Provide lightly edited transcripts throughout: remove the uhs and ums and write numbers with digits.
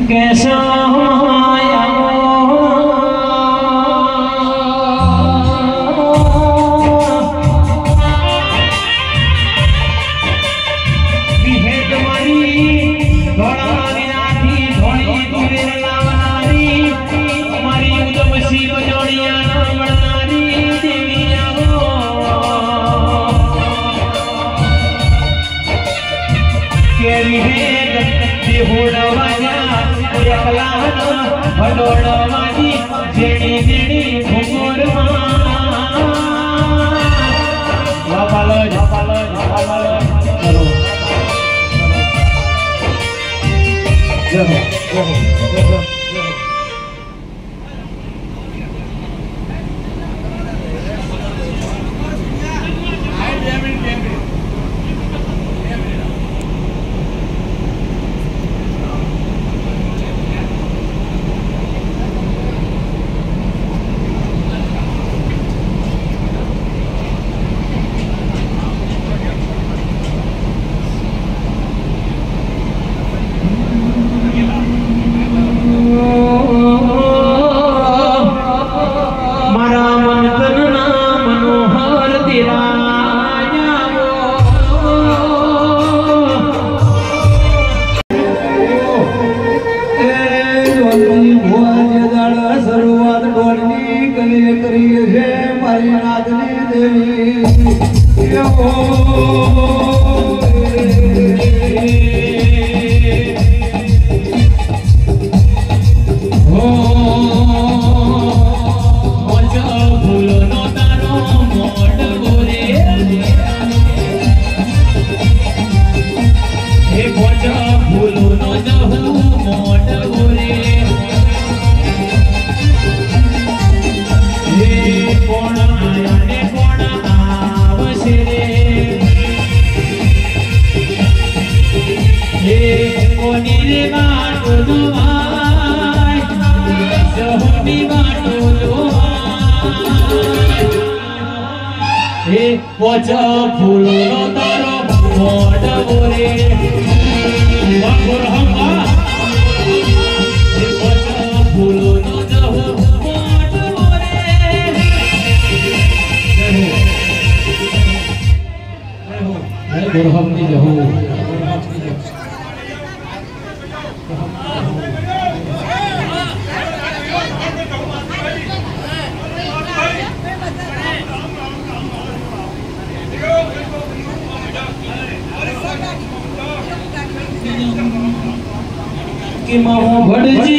कैसा आया भडोड़वानी जेड़ी जेड़ी घुंगोर वापालो वापालो वापालो चलो चलो पोचा फूलो तारो मोड़ बोले वाकुर हम्मा पोचा फूलो न जहो मोड़ बोले गुरु हमनी जहो कि महो भड़जी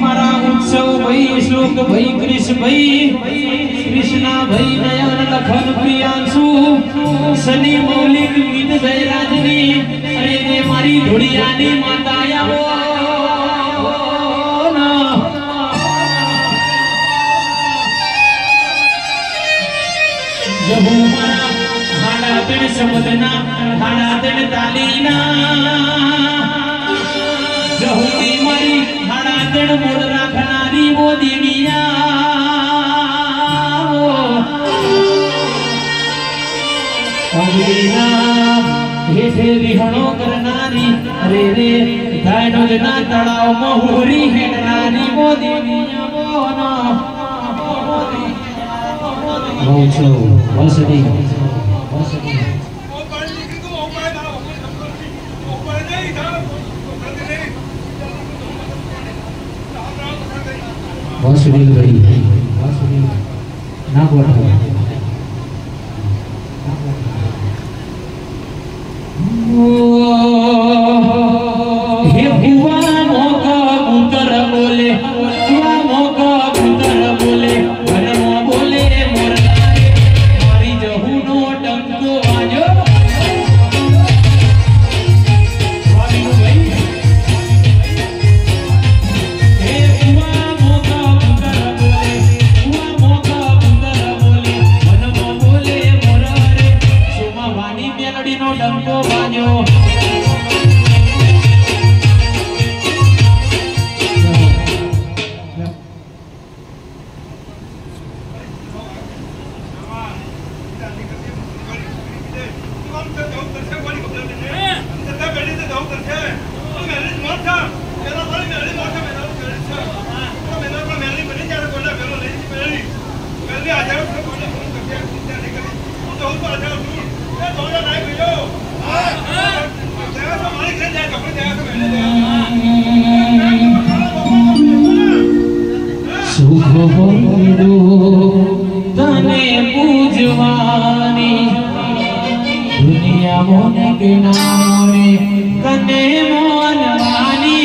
मारा उत्सव भई श्लोक भई कृष्ण भई कृष्णा भई नयन लखन प्रियांशु सनी मौलिक गीत जय राजनी अरे रे मारी धुड़ियानी माता आवो ना जब मारा हाड़ा तेन समझना हाड़ा तेन तालीना जहुदी मारी हाड़ा तेन मोड़ रखनारी वो दीनिया अगलीना हेठे रिहणो करनारी अरे रे धायनो जना तड़ाव महुरी हेडनारी वो दीनिया वो ना Baucho, Vasadi. Vasadi भाई, Vasadi. ना बोला. हे बुआ मोका पुत्र बोले, बुआ मोका पुत्र बोले, भरमो बोले मोरनारे, मारी जहूनो टंको आजो. भाई हे बुआ मोका पुत्र बोले, बुआ मोका पुत्र बोले, भरमो बोले मोरनारे, सुमा वानी मेलडी नो टंको आजो. तने पूजवानी दुनिया मोने के नामे कने मोनवानी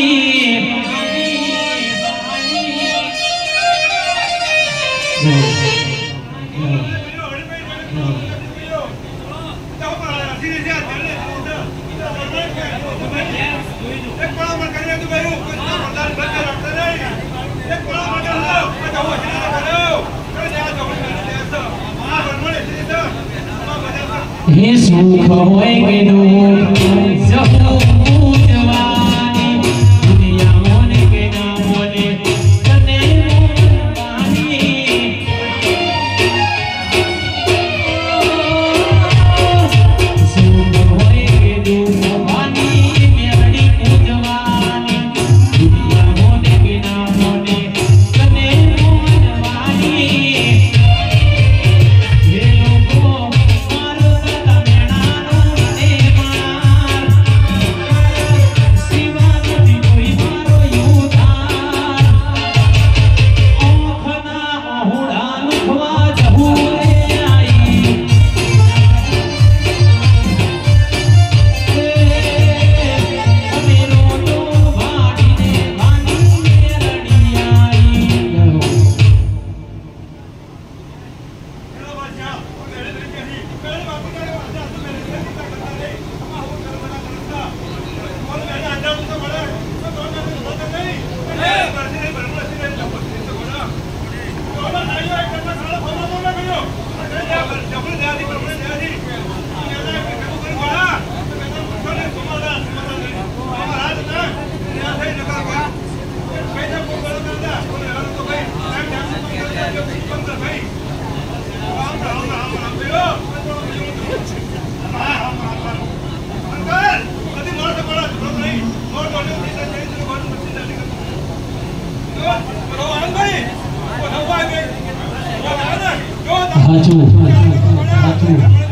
हे सुख होएगे दुख जहू पूजवानी दुनिया मोने के ना मोने कने मोनवानी सुख होएगे दुख वानी मेरी पूजवानी दुनिया मोने के ना मोने कने मोनवानी. हे लोगो Haju, haju.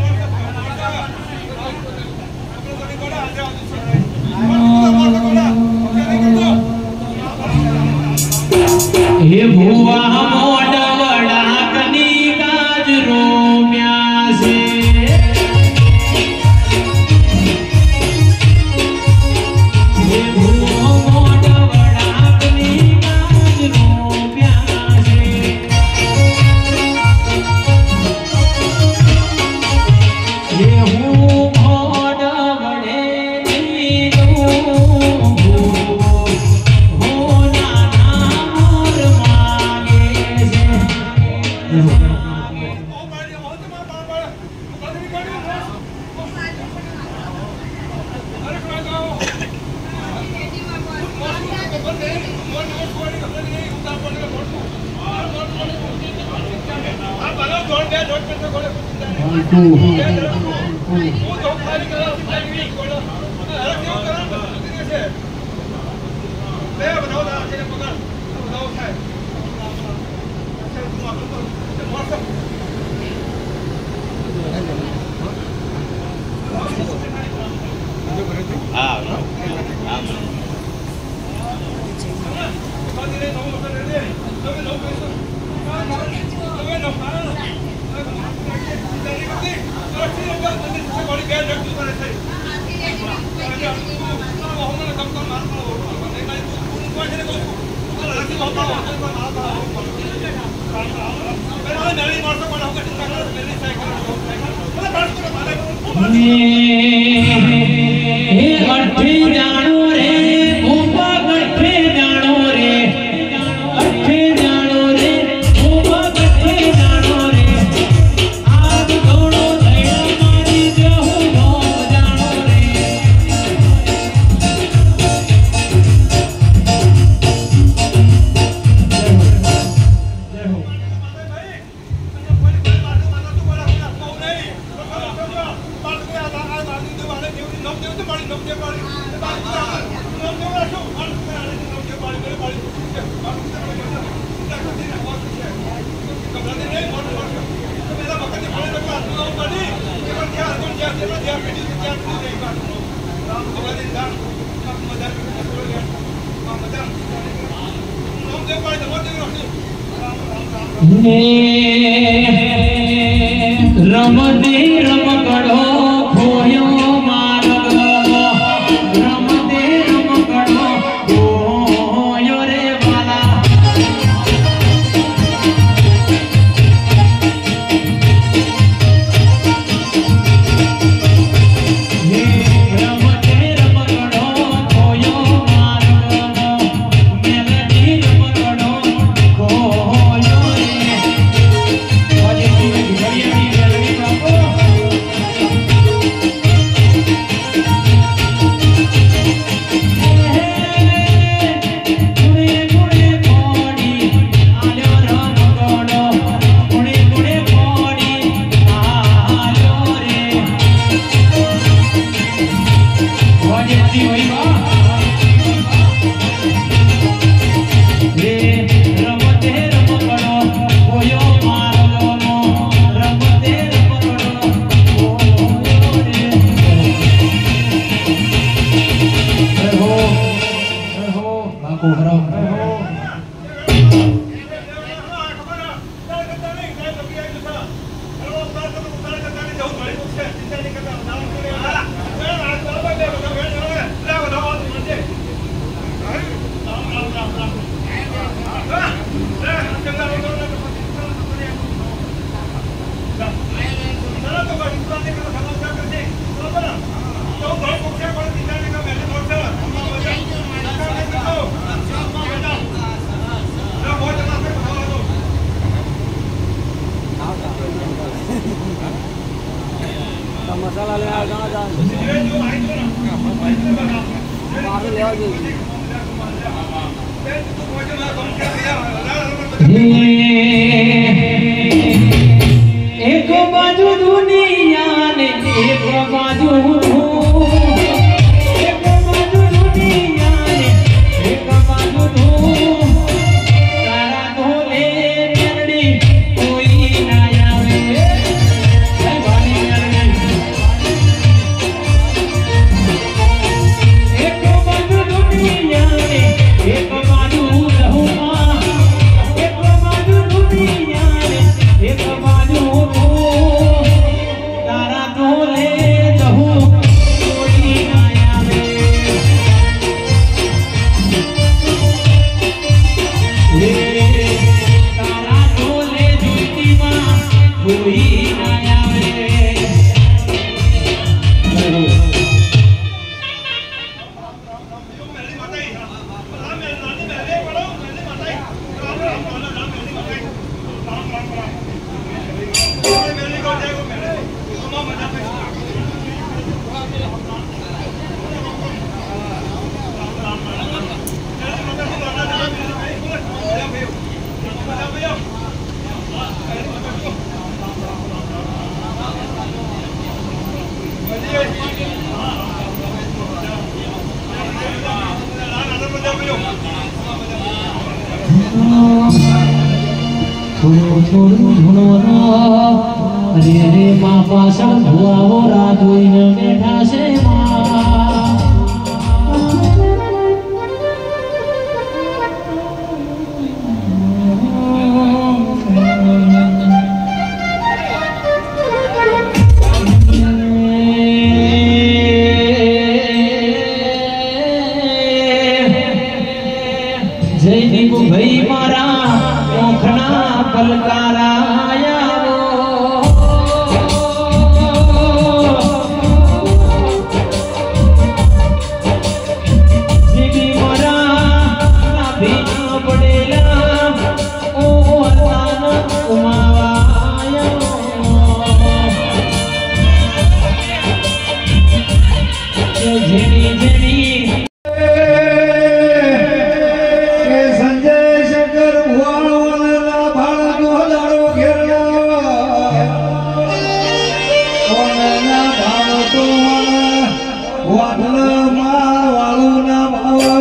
हे भुआ मोड़ वड़ा कनी गाजरो म्यासे हे भुआ मोड़ वड़ा कनी गाजरो म्यासे हे हूँ मोड़ वड़े नीलो જેની જેની સંજય શંકર ભુવાળોના ભાળનો દાડો ઘેરવા કોણના ભાવ તો વાદળમાં વાળુના ભાવ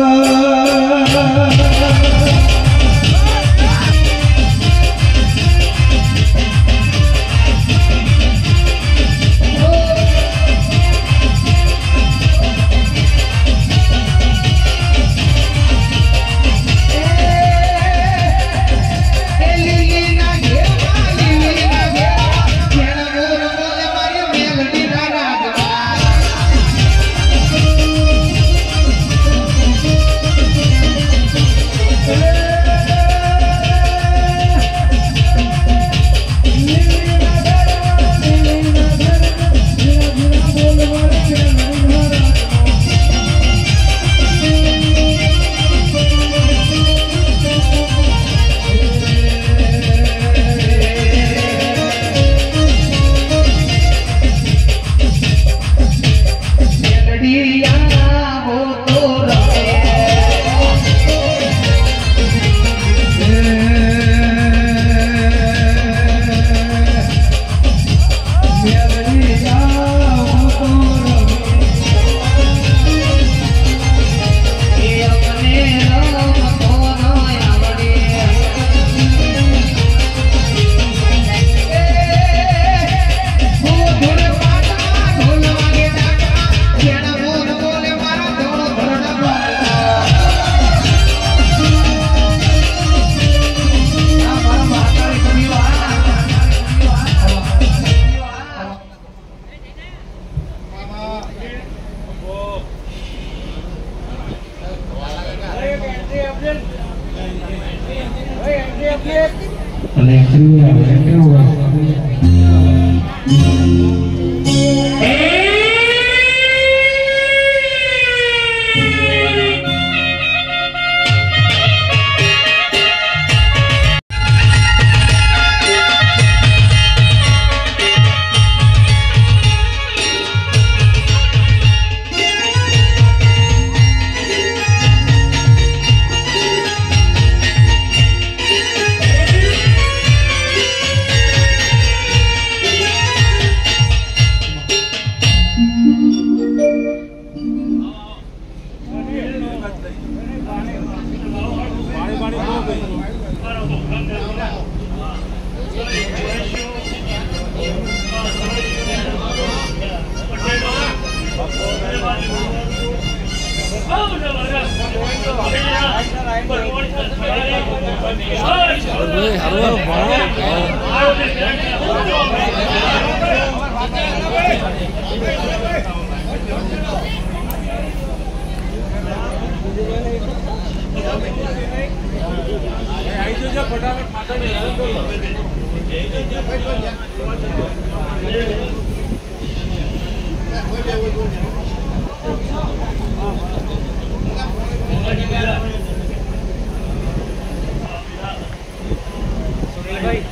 ભાઈ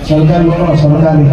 सरकारी बोलो सरकारी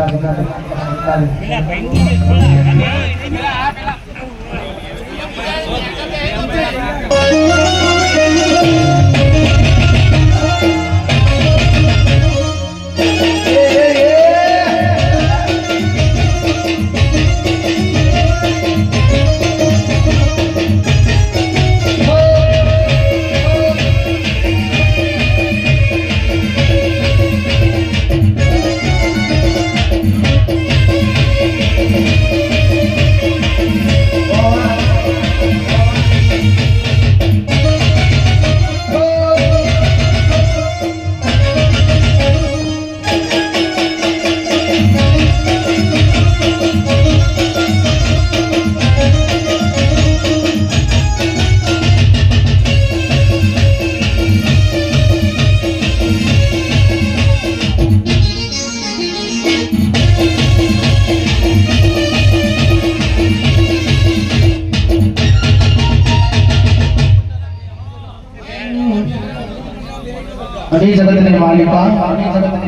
अभी जगत ने मालिका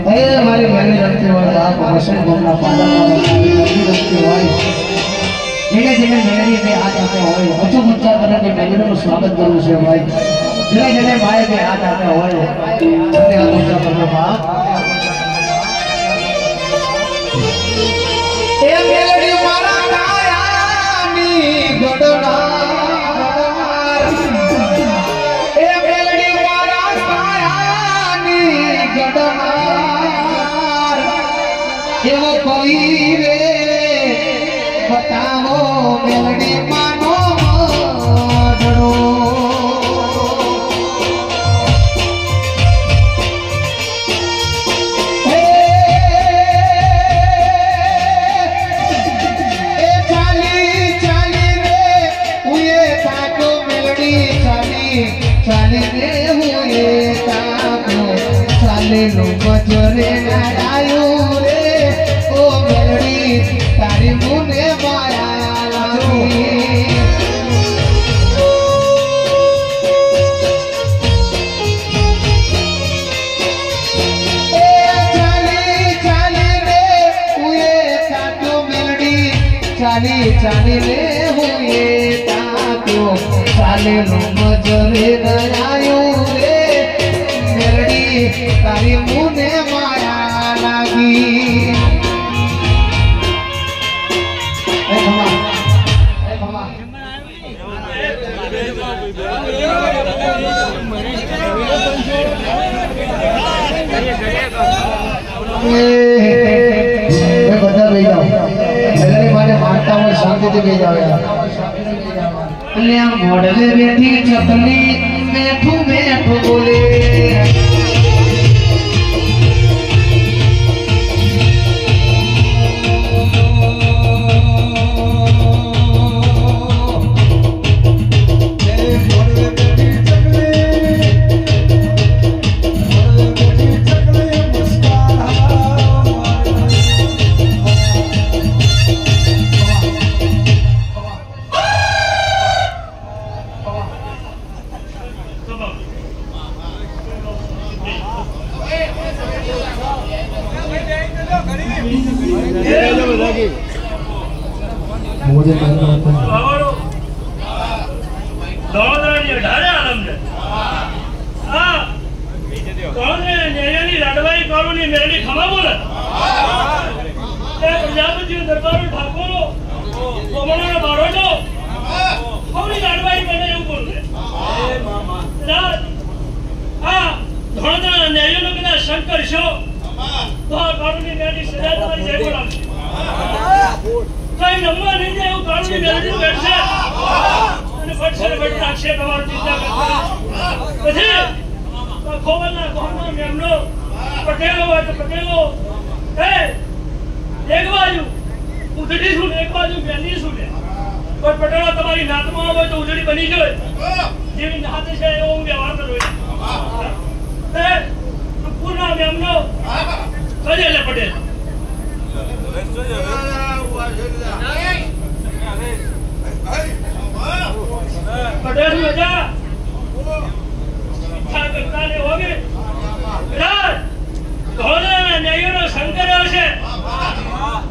हे हमारे मैंने रखते हुए आप वसन घूमना पाला रखते हुए जगह जगह मेरी पे आ जाते होए अचूक उच्चार करने मेरे को स्वागत करूं से भाई जगह जगह भाई पे आ जाते होए अपने हाथ ऊंचा करना बाप ए मेलडी मारा कायानी गडना एवो कोई रे बताओ मेलडी मानो डरो ए चाली चाली रे हुए ताको मेलडी चाली चाली रे हुए ताको चाली लो बजरे आयो तारी मुने माया लागी ए चाली चाली रे हुए ताको मेलडी चाली चाली रे हुए ताको चाली लो मजरे आयो रे मेलडी तारी मुने माया लागी બધા બેસી જાઓ મેલડી માટે માનતા હોય શાંતિથી બેસી જાઓ અલ્યા મોડલે બેઠી ચકલી મેઠું મેઠું બોલે मुझे कौन है लड़वाई શંકર છો તો આ કાળુની મેળની સદા તમારી જય બોલાવશે કઈ નમવા નહીં જાય એવું કાળુની મેળની બેઠશે અને ફટશે બેઠ રાખશે તમારું ચિંતા કરતા પછી ખોવલના કોહના મેમનો પટેલો હોય તો પટેલો એક બાજુ ઉજળી છું એક બાજુ મેલી છું ને કોઈ પટેલો તમારી નાતમાં હોય તો ઉજળી બની જાય જેવી નાત છે એવો હું વ્યવહાર કરું પૂર્ણ મેમનો કજે લે પટેલ પટેલ મજા ઈચ્છા કરતા ને હોગે ધોળાના ન્યાયનો શંકર છે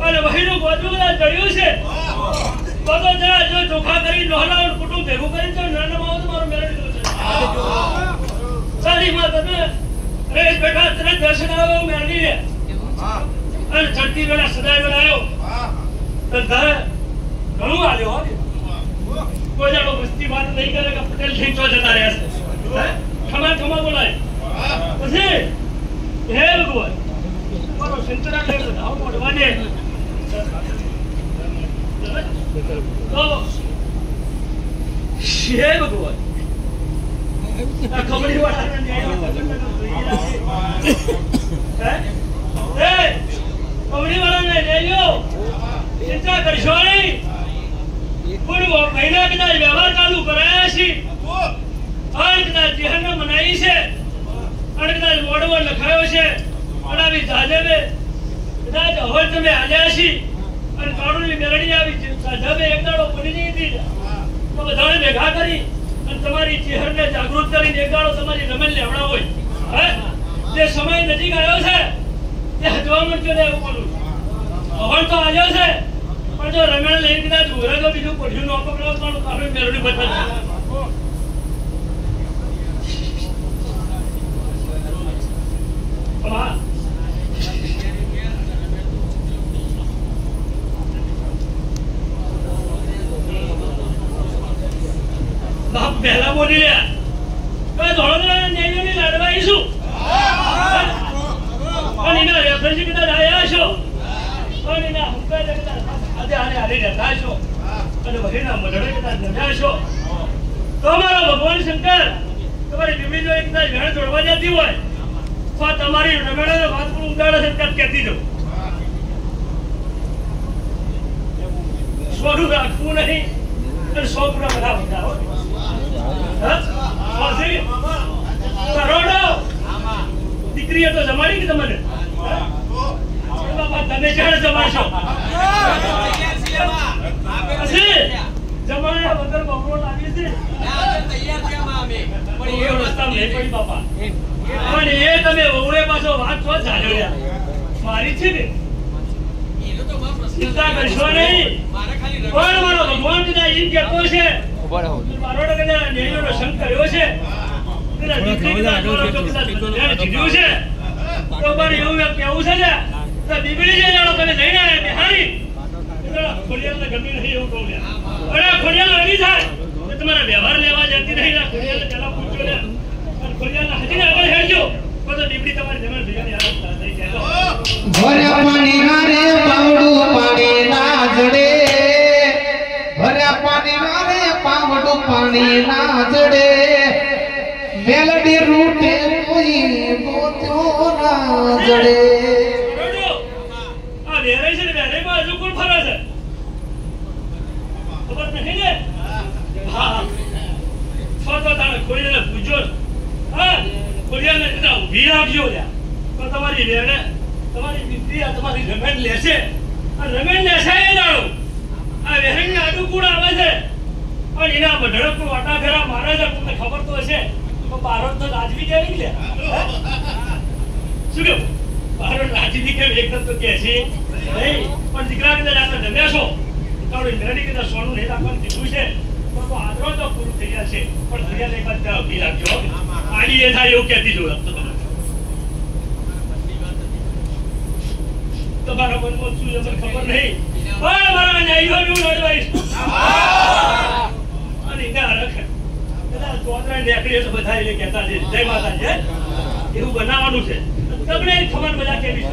અને વહીનું ગોદડું ચડ્યું છે તો જરા જો ચોખા કરી નોહલાውን કુટુંબ ભેગું કરી તો નાનામાં તો મારો મેળવી દો સારી માં તમે રેસ બેઠા તરત દર્શન આવ્યો મેળવી લે અને ચડતી વેળા સદાય વેળા આવ્યો તો ઘરે ઘણું આવ્યો હો કોઈ જાણો મસ્તી વાત નહીં કરે કે પટેલ થી ચો જતા રહ્યા છે ખમા ખમા બોલાય પછી હે ભગવાન મારો સંતરા લે આવ મોડવાને તો હે ભગવાન આ ખબરી વાળાને ન્યાય હે ખબરી વાળાને ન્યાયો ચિંતા કરશો નહીં પૂર્વ મહિના કદાચ વ્યવહાર ચાલુ કરાયા છે અને કદાચ જેહન મનાઈ છે અને કદાચ મોડવો લખાયો છે અને આવી જાજબે કદાચ હવે તમે આવ્યા છી અને કાળુની મેળડી આવી જાજબે એક દાડો બની જઈ હતી તો બધાને ભેગા કરી અને તમારી ચહેરને જાગૃત કરીને એક દાડો તમારી રમણ લેવડા હોય હે જે સમય નજીક આવ્યો છે તે હજવા મળજો ને એવું બોલું હવે તો આવ્યો છે પણ જો રમણ લઈને કદાચ ઉરે તો બીજું પડ્યું નો પકડો તો કાળુની મેળડી બતાવશે બાપ પહેલા બોલી રહ્યા કઈ ધોળોદરા ન્યાયની લડવાઈ છું અને એના રેફરન્સી કદાચ આવ્યા છો અને એના હુંકાઈ કદાચ આજે આને હારી રહેતા છો અને વહીના મઢડે કદાચ જમ્યા છો તો અમારો ભગવાન શંકર તમારી બીબી જો એક કદાચ વેણ જોડવા જતી હોય તો તમારી રમેણાને વાત પણ ઉડાડે છે ત્યાં કહેતી જાઉં સ્વરૂપ રાખવું નહીં અને સો પૂરા બધા વધારો દીકરીએ તો જમાડી કે તમને બાપા તમે જાણે જમાડશો જમાડ્યા વગર બબરો લાવી છે પણ એ રસ્તા નહીં પડી બાપા પણ એ તમે વહુએ પાછો વાત છો ચાલ્યો મારી છે ને ચિંતા કરશો નહીં પણ મારો ભગવાન કદાચ એમ કહેતો છે મારો કદાચ નેણીનો સંગ કર્યો છે કદાચ દીકરી કદાચ મારો તો કદાચ જીવ્યું છે તો પણ એવું કેવું છે ને તો બીબડી જે જાણો તમે લઈને આવ્યા બિહારી ખોડિયાલને ગમી નહીં એવું કહું અને ખોડિયાલ એવી થાય કે તમારા વ્યવહાર લેવા જતી નહીં ના ખોડિયાલને પેલા પૂછજો ને અને ખોડિયાલને હજીને આગળ હેડજો તો બીબડી તમારી જમીન ભેગાની હાલત થઈ જાય ભર્યા પાણી હારે પાવડું પાણી ના જડે ભર્યા પાણી હારે પાવડું પાણી ના જડે મેલડી રૂટે કોઈ મોત્યો ના જડે આ વેરે છે ને વેરેમાં હજુ કોણ ફરે છે ખબર નહીં ને હા તો તારે ખોડિયાને પૂછજો હા ખોડિયાને જરા ઊભી રાખજો તો તમારી વેરે તમારી દીકરી તમારી રમેણ લેશે આ રમેણ લેશે એ દાડો આ વેરણને અનુકૂળ આવે છે અને એના બઢડક વાટા ફેરા મારે છે તમને ખબર તો હશે તો બારોટ તો રાજવી કેવી લે શું કેવું બારોટ રાજવી કેવી એકદમ તો કે છે નહીં પણ દીકરા કદાચ આપણે જમ્યા છો તારું મેળડી કદાચ સોનું નહીં રાખવાનું કીધું છે તો આદરો તો પૂરું થઈ જશે પણ ઘડિયાળ એક વાત ઊભી રાખજો આડી એ થાય એવું કહેતી જોઉં તમારા મનમાં શું છે ખબર નહીં પણ મારા ન્યાયીઓનું લડવાઈશ અને એને હરખ કદાચ ચોતરા નેકડીએ તો બધા એને કહેતા છે જય માતાજી એવું બનાવવાનું છે તમને ખબર મજા કેવી છે